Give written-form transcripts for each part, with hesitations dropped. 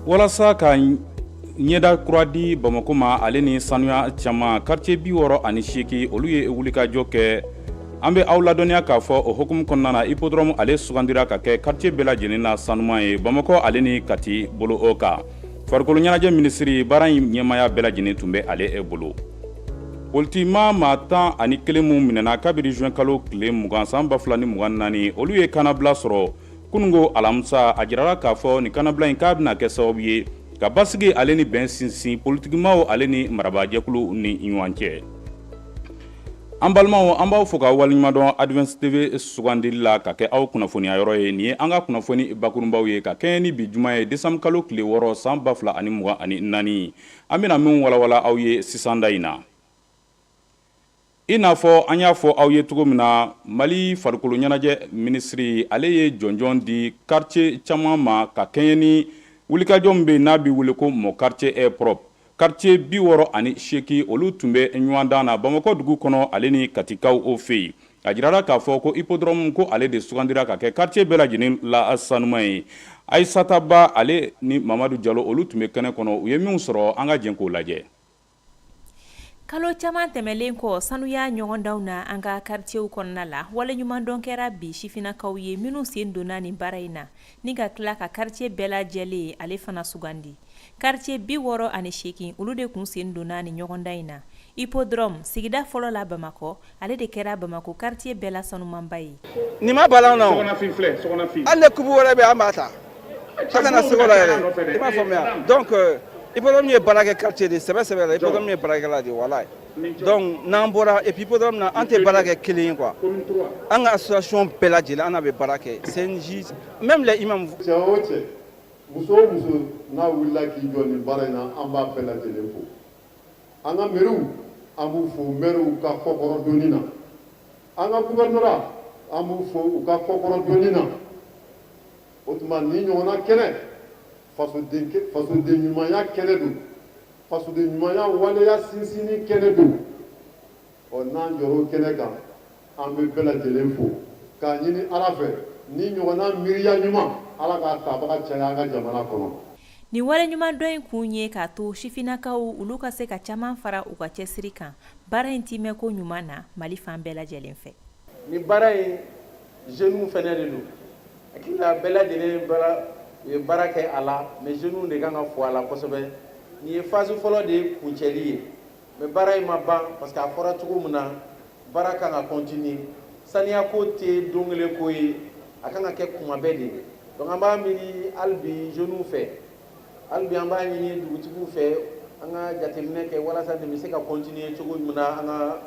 walasa ka ɲɛda kura di Bamako ma ale ni sanuya caman quartier 68 olu ye wulikajɔ kɛ. An bɛ aw ladɔnniya k'a fɔ o hukumu kɔnɔna na hippodrome ale sugandira ka kɛ quartier bɛɛ lajɛlen na sanuman ye Bamako ale ni Kati bolo o kan. Farikolo ɲɛnajɛ minisiri baara in ɲɛmaya bɛɛ lajɛlen tun bɛ ale bolo. Politigima maa 11 min minɛna kabiri juin kalo tile 20 san 2024 olu ye kanabila sɔrɔ kunungo alamisa a jirala k'a fɔ ni kanabila in k'a bɛna kɛ sababu ye ka basigi ale ni bɛn sinsin politigimaw ale ni marabajɛkulu ni ɲɔgɔn cɛ. An balimaw an b'aw fo ka waleɲumandɔn Advance TV sugandili la ka kɛ aw kunnafoniya yɔrɔ ye nin ye an ka kunnafoni bakurunbaw ye ka kɛɲɛ ni bi juma ye décembre kalo tile 6 san 2024 an bɛna min walawala aw ye sisan da in na. I n'a fɔ an y'a fɔ aw ye cogo min na Mali farikolo ɲɛnajɛ minisiri ale ye jɔnjɔn di quartier caman ma ka kɛɲɛ ni wulikajɔ min bɛ n'a bɛ wele ko mon quartier est propre. Quartier 68 olu tun bɛ ɲɔgɔn dan na Bamako dugu kɔnɔ ale ni Katikaw o fɛ yen. A jirala k'a fɔ ko hippodrome ko ale de sugandira ka kɛ quartier bɛɛ lajɛlen la sanuman ye. Aissata Ba ale ni Mamadu Jalo olu tun bɛ kɛnɛ kɔnɔ u ye min sɔrɔ an ka jɛn k'o lajɛ. Kalo caman tɛmɛlen kɔ sanuya ɲɔgɔndanw na an ka quartierw kɔnɔna la waleɲumandɔn kɛra bi sifinnakaw ye minnu sen donna nin baara in na ni ka tila ka quartier bɛɛ lajɛlen ale fana sugandi. Quartier 68 olu de kun sen donna ni ɲɔgɔndan in na. Hippodrome sigida fɔlɔ la Bamako ale de kɛra Bamako quartier bɛɛ la sanumanba ye. Ni ma balan na ale kubu wɛrɛ bɛ an b'a ta a kana sego la yɛrɛ i b'a faamuya donc hippodrome ye baara kɛ quartier de sɛbɛ la hippodrome ye baarakɛla de walayi donc n'an bɔra et puis hippodrome na an tɛ baara kɛ kelen ye quoi an ka association bɛɛ lajɛlen an n'a bɛ baara kɛ CNJ même les imams. Cɛ o cɛ muso o muso n'a wulila k'i jɔ nin baara in na an b'a bɛɛ lajɛlen fo an ka mairies an b'u fo maires ka kɔkɔrɔ donni na an ka gouvernorat an b'u fo u ka kɔkɔrɔ donni na o tuma ni ɲɔgɔnna kɛnɛ fasoden ɲumanya kɛnɛ don fasoden ɲumanya waleya sinsinni kɛnɛ don ɔ n'an jɔr'o kɛnɛ kan an bɛ bɛɛ lajɛlen fo k'a ɲini Ala fɛ ni ɲɔgɔnna miiriya ɲuman Ala k'a tabaga caya an ka jamana kɔnɔ. Ni waleɲumandɔn in kun ye k'a to sifinnakaw olu ka se ka caman fara u ka cɛsiri kan baara in timɛ ko ɲuman na Mali fan bɛɛ lajɛlen fɛ. Ni baara in jeunes fɛnɛ de don hakili la bɛɛ lajɛlen ye baara kɛ a la mais jeunes de kan ka fɔ a la kosɛbɛ nin ye phase fɔlɔ de ye kuncɛli ye mais baara in ma ban parce que a fɔra cogo min na baara kan ka continuer saniya ko tɛ don kelen ko ye a kan ka kɛ kuma bɛɛ de ye donc an b'a miiri hali bi jeunes fɛ hali bi an b'a ɲini dugutigiw fɛ an ka jateminɛ kɛ walasa nin bɛ se ka continuer cogo min na an ka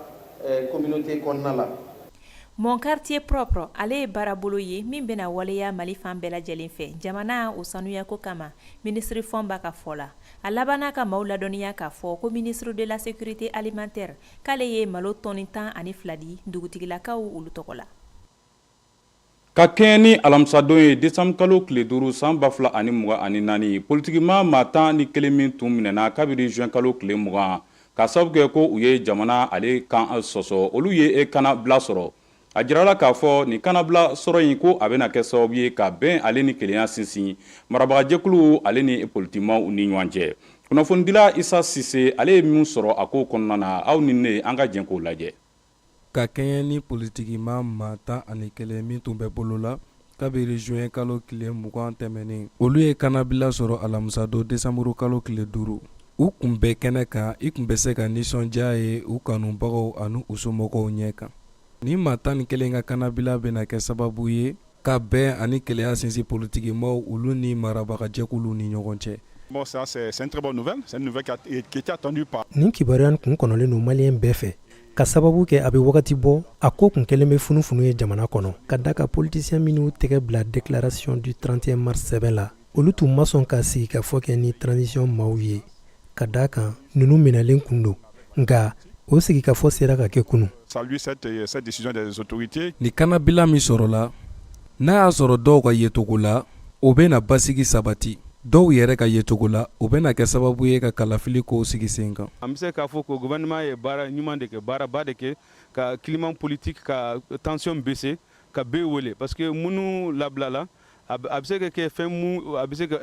communauté kɔnɔna la. Mon quartier propre ale ye baarabolo ye min bɛna waleya Mali fan bɛɛ lajɛlen fɛ jamana o sanuyako kama ministre fɔn b'a ka fɔ la a labanna ka maaw ladɔnniya k'a fɔ ko ministre de la sécurité alimentaire k'ale ye malo tɔni 12 di dugutigilakaw olu tɔgɔ la. Ka kɛɲɛ ni alamisadon ye décembre kalo tile 5 san 2024 politigima maa 11 min tun minɛna kabiri juin kalo tile 20 ka sababu kɛ ko u ye jamana ale kan sɔsɔ olu ye kanabila sɔrɔ. A jirala k'a fɔ ni kanabila sɔrɔ in ko a bɛna kɛ sababu ye ka bɛn ale ni kelenya sinsin marabagajɛkulu ale ni politigimaw ni ɲɔgɔn cɛ. Kunnafonidila Isa Sise ale ye min sɔrɔ a ko kɔnɔna na aw ni ne an ka jɛn k'o lajɛ. Ka kɛɲɛ ni politigima maa 11 min tun bɛ bolo la kabiri juin kalo tile 20 tɛmɛnen olu ye kanabila sɔrɔ alamisadon décembre kalo tile 5 u kun bɛ kɛnɛ kan i kun bɛ se ka nisɔndiya ye u kanubagaw ani u somɔgɔw ɲɛ kan. Ni maa 11 ka kanabila bɛna kɛ sababu ye ka bɛn ani kelenya sinsin politigimaw olu ni marabagajɛkulu ni ɲɔgɔn cɛ. Bon, ça c'est une très bonne nouvelle, c'est une nouvelle qui était attendue par. Nin kibaruya kun kɔnɔlen don maliyɛn bɛɛ fɛ ka sababu kɛ a bɛ wagati bɔ a ko kun kɛlen bɛ funufunu ye jamana kɔnɔ ka da ka politisiyɛn minnu tɛgɛ bila déclaration du 31 mars sɛbɛn la olu tun ma sɔn ka sigi ka fɔ kɛ ni transition maaw ye ka da kan ninnu minɛlen kun don nka o sigi ka fɔ sera ka kɛ kunu. Salue cette décision des autorités. Ni kanabila min sɔrɔla n'a y'a sɔrɔ dɔw ka yecogo la o bɛna basigi sabati dɔw yɛrɛ ka yecogo la o bɛna kɛ sababu ye ka kalafili ko sigi sen kan. An bɛ se k'a fɔ ko gouvernement ye baara ɲuman de kɛ baaraba de kɛ ka climat politique ka tension baisser ka bɛɛ wele parce que minnu labilala a bɛ se ka kɛ fɛn mun a bɛ se ka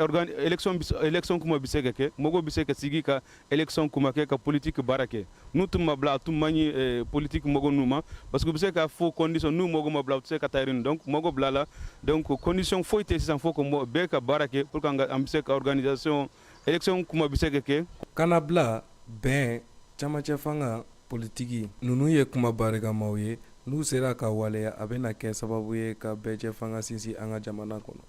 élection kuma bɛ se ka kɛ mɔgɔw bɛ se ka sigi ka élection kuma kɛ ka politique baara kɛ n'u tun ma bila a tun man ɲi politique mɔgɔ ninnu ma parce que u bɛ se ka fɔ condition n'u mɔgɔ ma bila u tɛ se ka taa yen donc mɔgɔ bila la donc condition foyi tɛ sisan fo ko bɛɛ ka baara kɛ pour que an bɛ se ka organisation élection kuma bɛ se ka kɛ. Kana bila bɛn camancɛ fanga politiki ninnu ye kuma barikamaw ye n'u sera ka waleya a bɛna kɛ sababu ye ka bɛɛ fanga sinsin an ka jamana kɔnɔ.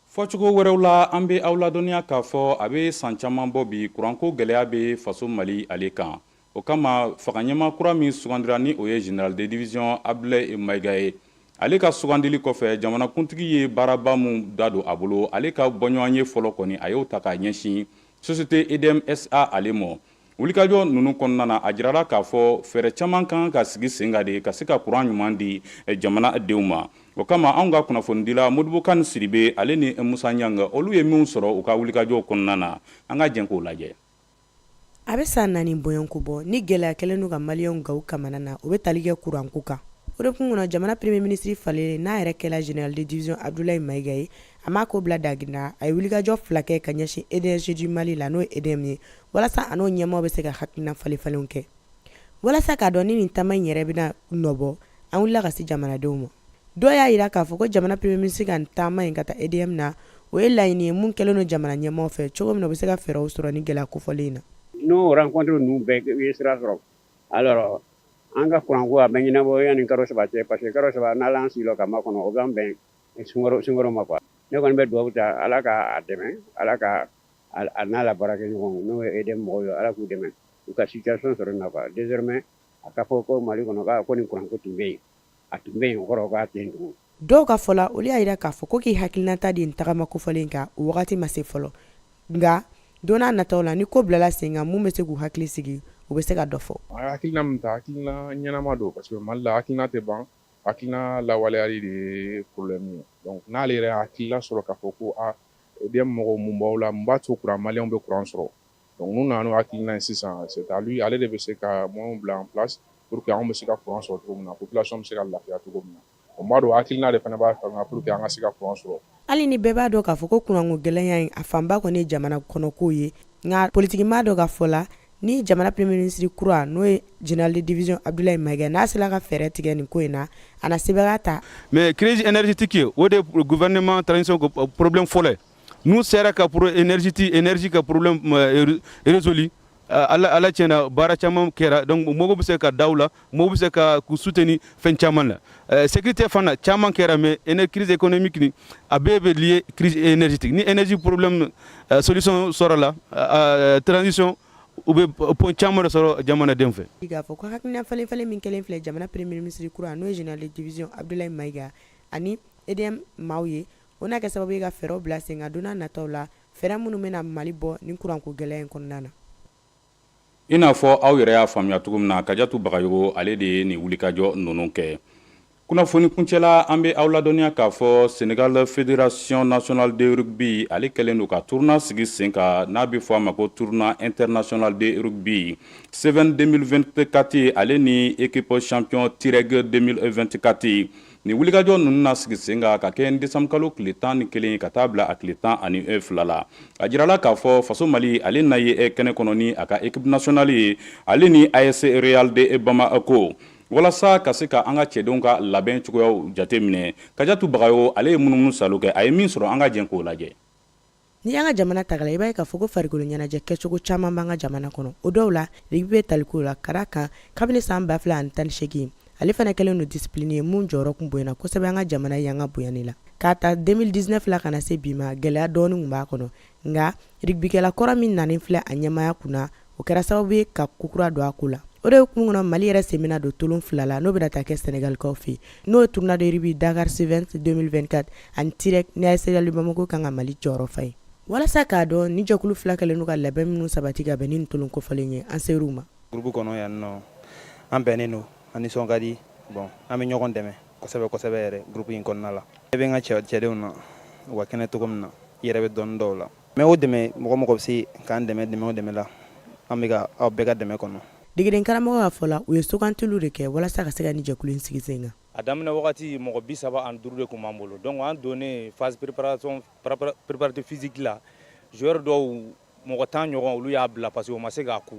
Fɔcogo wɛrɛw la an bɛ aw ladɔnniya k'a fɔ a bɛ san caman bɔ bi kuranko gɛlɛya bɛ faso Mali ale kan o kama fagaɲɛma kura min sugandira ni o ye général de division Abdoulaye Maiga ye ale ka sugandili kɔfɛ jamanakuntigi ye baaraba min da don a bolo ale ka bɔɲɔgɔn ye fɔlɔ kɔni a y'o ta k'a ɲɛsin société EDM SA ale mɔ wulikajɔ ninnu kɔnɔna na a jirala k'a fɔ fɛɛrɛ caman kan ka sigi sen kan de ka se ka kuran ɲuman di jamanadenw ma o kama anw ka kunnafonidila Modibo Kani Sidibe ale ni Musa Ɲanga olu ye min sɔrɔ u ka wulikajɔ kɔnɔna na an ka jɛn k'o lajɛ. A bɛ san 4 bɔɲɔnko bɔ ni gɛlɛya kɛlen don ka maliyɛnw gaw kamana na o bɛ tali kɛ kuranko kan o de kun kɔnɔ jamana premier ministre falelen n'a yɛrɛ kɛla général de division Abdoulaye Maiga ye a m'a ko bila daginda a ye wulikajɔ 2 kɛ ka ɲɛsin énergie du Mali la n'o ye EDM ye walasa a n'o ɲɛmaaw bɛ se ka hakilina falen kɛ walasa k'a dɔn ni nin taama in yɛrɛ bɛna nɔbɔ an wulila ka se jamanadenw ma dɔw y'a jira k'a fɔ ko jamana premier ministre ka taama in ka taa EDM na o ye laɲini ye mun kɛlen don jamana ɲɛmaaw fɛ cogo min na u bɛ se ka fɛɛrɛw sɔrɔ ni gɛlɛya kofɔlen in na. N'o rencontre ninnu bɛɛ ye sira sɔrɔ alors an ka kuranko a bɛ ɲɛnabɔ yanni kalo 3 cɛ parce que kalo 3 n'ala an sigila ka makɔnɔ o b'an bɛn sunkaro ma quoi ne kɔni bɛ dugawu ta ala ka dɛmɛ ala ka a n'a la baarakɛ ɲɔgɔn n'o ye EDM mɔgɔw ye ala k'u dɛmɛ u ka situation sɔrɔ nin na quoi désormais a ka fɔ ko Mali kɔnɔ ko nin kuranko tun bɛ yen a tun bɛ yen o kɔrɔ k'a tɛ yen tugun. Dɔw ka fɔla olu y'a jira k'a fɔ ko k'i hakilinata di nin tagama kofɔlen kan o wagati ma se fɔlɔ nka don n'a nataw la ni ko bilala sen kan mun bɛ se k'u hakili sigi u bɛ se ka dɔ fɔ. Hakilina min ta hakilina ɲɛnama don parce que Mali la hakilina tɛ ban hakilina lawaleyali de ye problème ye donc n'ale yɛrɛ hakilila sɔrɔ k'a fɔ ko EDM mɔgɔw mun b'aw la mun b'a to kuran maliyɛnw bɛ kuran sɔrɔ donc n'u nana n'o hakilina ye sisan c'est à lui ale de bɛ se ka moyens bila en place pour que anw bɛ se ka kuran sɔrɔ cogo min na population bɛ se ka lafiya cogo min na o b'a dɔn hakilina de fana b'a fanga pour que an ka se ka kuran sɔrɔ. Hali ni bɛɛ b'a dɔn k'a fɔ ko kuranko gɛlɛya in a fanba kɔni ye jamana kɔnɔko ye nka politiki maa dɔ ka fɔ la ni jamana premier ministre kura n'o ye général de division Abdoulaye Maiga n'a sera ka fɛɛrɛ tigɛ nin ko in na a na sɛbɛnka ta. Mais crise énergétique o de gouvernement transition problème fɔlɔ n'u sera ka pour énergie ka problème résolu ala tiɲɛna baara caman kɛra donc mɔgɔw bɛ se ka daw la mɔgɔw bɛ se ka k'u soutenir fɛn caman la sécurité fana caman kɛra mais crise économique ni a bɛɛ bɛ lié crise énergétique ni énergie problème solution sɔrɔ la transition u bɛ point caman de sɔrɔ jamanadenw fɛ. K'a fɔ ko hakilina falen min kɛlen filɛ jamana premier ministre kura n'o ye général de division Abdoulaye Maiga ani EDM maaw ye o n'a kɛ sababu ye ka fɛɛrɛw bila sen kan don n'a nataw la fɛɛrɛ minnu bɛna Mali bɔ ni kuranko gɛlɛya in kɔnɔna na. I n'a fɔ aw yɛrɛ y'a faamuya cogo min na Kajatu Bagayogo ale de ye nin wulikajɔ ninnu kɛ. Kunnafoni kuncɛla an bɛ aw ladɔnniya k'a fɔ Sénégal Fédération nationale de rugby ale kɛlen don ka tournoi sigi sen kan n'a bɛ fɔ a ma ko tournoi international de rugby Seven 2024 ale ni équipe champion Tireg 2024 nin wulikajɔ ninnu na sigi sen kan ka kɛ décembre kalo tile 11 ka taa bila a tile 12 la a jirala k'a fɔ faso Mali ale na ye kɛnɛ kɔnɔ ni a ka équipe nationale ye ale ni AS Real de Bamako walasa ka se ka an ka cɛdenw ka labɛn cogoyaw jate minɛ Kajatu Bagayogo ale ye munumunu salo kɛ a ye min sɔrɔ an ka jɛn k'o lajɛ. Ni an ka jamana tagala i b'a ye k'a fɔ ko farikolo ɲɛnajɛ kɛcogo caman b'an ka jamana kɔnɔ o dɔw la rugby bɛ taliko la ka d'a kan kabini san 2018 ale fana kɛlen don discipline ye mun jɔyɔrɔ kun bonyana kosɛbɛ an ka jamana ye an ka bonyani la k'a ta 2019 la ka na se bi ma gɛlɛya dɔɔni kun b'a kɔnɔ nka rugbykɛla kɔrɔ min nanen filɛ a ɲɛmaya kunna o kɛra sababu ye ka kokura don a ko la o de kun kɔnɔ Mali yɛrɛ semina don tolon 2 la n'o bɛna taa kɛ Sénégalikaw fɛ n'o ye tournoi de rugby Dakar Sevens 2024 ani Tirek ni AS Real Bamako kan ka Mali jɔyɔrɔ fa ye walasa k'a dɔn ni jɛkulu fila kɛlen don ka labɛn minnu sabati ka bɛn ni nin tolon kofɔlen ye an ser'u ma. Groupe kɔnɔ yan nɔ an bɛnnen don an nisɔn ka di bon an bɛ ɲɔgɔn dɛmɛ kosɛbɛ yɛrɛ groupe in kɔnɔna la ne bɛ n ka cɛdenw na u ka kɛnɛ cogo min na i yɛrɛ bɛ dɔɔnin dɔw la mais o dɛmɛ mɔgɔ bɛ se k'an dɛmɛ o dɛmɛ la an bɛ aw bɛɛ ka dɛmɛ kɔnɔ. Degeden karamɔgɔ y'a fɔ la u ye sugantiliw de kɛ walasa ka se ka ni jɛkulu in sigi sen kan. a daminɛ wagati mɔgɔ 35 de kun b'an bolo donc an donné phase préparatif physique la joueur dɔw mɔgɔ 10 ɲɔgɔn olu y'a bila parce que o ma se k'a ku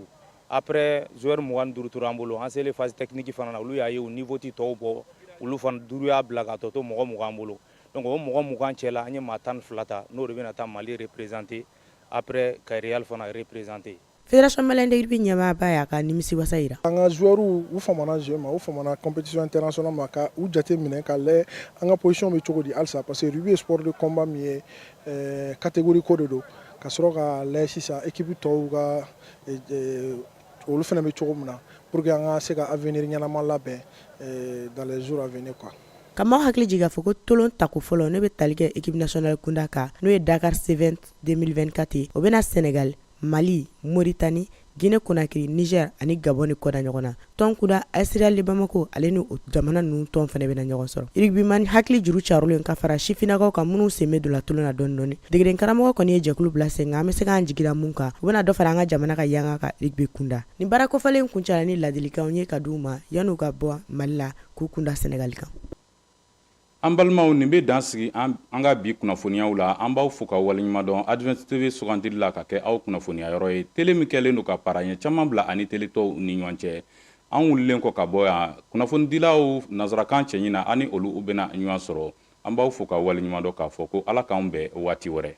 après joueur 25 tora an bolo an selen phase technique fana na olu y'a ye o niveau ti tɔw bɔ olu fana 5 y'a bila ka tɔ to mɔgɔ 20 an bolo donc o mɔgɔ 20 cɛla an ye maa 12 ta n'o de bɛna taa Mali représenter après ka Real fana représenter. Fédération Malienne de rugby ɲɛmaa ba y'a ka nimisi wasa yira. An ka joueurs u famana jeu ma u famana compétition internationale ma ka u jate minɛ ka lajɛ an ka position bɛ cogo di halisa parce que rugby ye sport de combat min ye catégorie ko de don ka sɔrɔ ka lajɛ sisan équipe tɔw ka olu fana bɛ cogo min na pour que an ka se ka avenir ɲɛnama labɛn dans les jours à venir quoi. Ka maaw hakili jigin k'a fɔ ko tolon tako fɔlɔ ne bɛ tali kɛ équipe nationale kunda kan n'o ye Dakar C20 2024 ye o bɛna Sénégal, Mali, Mauritanie, Guinée Conakry, Niger ani Gabon ni kɔda ɲɔgɔn na. Tɔn kuda Aïsirali Bamako ale ni jamana ninnu tɔn fana bɛna ɲɔgɔn sɔrɔ. Rugbyman hakili juru carolen ka fara sifinnakaw kan minnu sen bɛ don la tolon na dɔɔni dɔɔni. Degeden karamɔgɔ kɔni ye jɛkulu bila sen nka an bɛ se k'an jigida mun kan u bɛna dɔ fara an ka jamana ka yanga ka rugby kunda. Ni baara kɔfɛlen kuncɛla ni ladilikanw ye ka d'u ma yan'u ka bɔ Mali la k'u kunda Sénégal kan. An balimaw nin bɛ dan sigi an ka bi kunnafoniyaw la an b'aw fo ka waleɲuman dɔn Advance TV sugandili la ka kɛ aw kunnafoniya yɔrɔ ye télé min kɛlen don ka paraɲɛ caman bila ani télé tɔw ni ɲɔgɔn cɛ an wulilen kɔ ka bɔ yan kunnafonidilaw nanzarakan cɛɲi na ani olu bɛna ɲɔgɔn sɔrɔ an b'aw fo ka waleɲuman dɔn k'a fɔ ko Ala k'anw bɛn waati wɛrɛ.